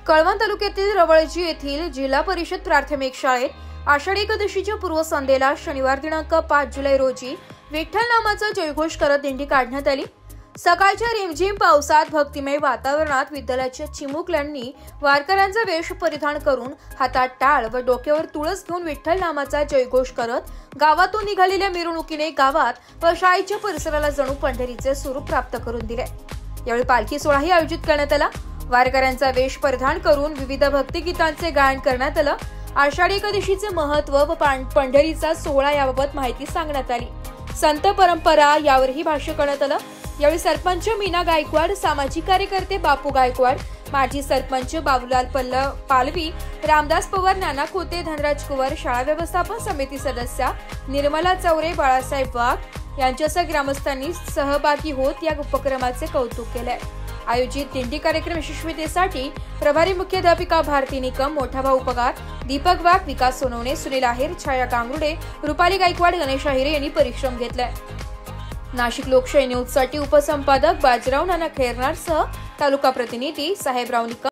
कळवण तालुक्यातील रवळजी येथील जिल्हा परिषद प्राथमिक शाळेत आषाढी एकादशीच्या पूर्वसंध्येला शनिवार दिनांक 5 जुलै रोजी विठ्ठल नामाचा जयघोष करत दिंडी काढण्यात आली। सकाळच्या रिमझिम पावसात भक्तिमय वातावरणात विद्यालयाच्या चिमुकल्यांनी वारकऱ्यांचा वेश परिधान करून हातात टाळ व डोक्यावर तुळस घेऊन विठ्ठल नामाचा जयघोष करत गावातून निघालेल्या मिरवणुकीने गावात व शाळेच्या परिसराला जणू पंढरीचे स्वरूप प्राप्त करून दिले। यावेळी पालखी सोहळाही आयोजित करण्यात आला। वारकऱ्यांचा वेश परिधान करून विविध भक्तिगीतांचे गायन करण्यात आलं। आषाढी एकादशीचे महत्त्व व पंढरीचा सोहळा याबाबत माहिती सांगण्यात आली। संत परंपरा यावरही भाष्य करण्यात आलं। यावेळी सरपंच मीना गायकवाड, सामाजिक कार्यकर्ते बापू गायकवाड, माजी सरपंच बाबूलाल पालवी, रामदास पवार, नाना खोते, धनराज कुवर, शाळा व्यवस्थापन समिती सदस्या निर्मला चौरे, बाळासाहेब वाघ यांच्यासह ग्रामस्थांनी सहभागी होत या उपक्रमाचे कौतुक केले। आयोजित दिंडी कार्यक्रम यशस्वीतेसाठी प्रभारी मुख्याध्यापिका भारती निकम, मोठा भाऊ पगार, दीपक वाघ, विकास सोनवणे, सुनील आहेर, छाया गांगुर्डे, रुपाली गायकवाड, गणेश आहेरे यांनी परिश्रम घेतले। नाशिक लोकशाही न्यूज साठी उपसंपादक बाजीराव नाना खैरनारसह तालुका प्रतिनिधी साहेबराव निकम।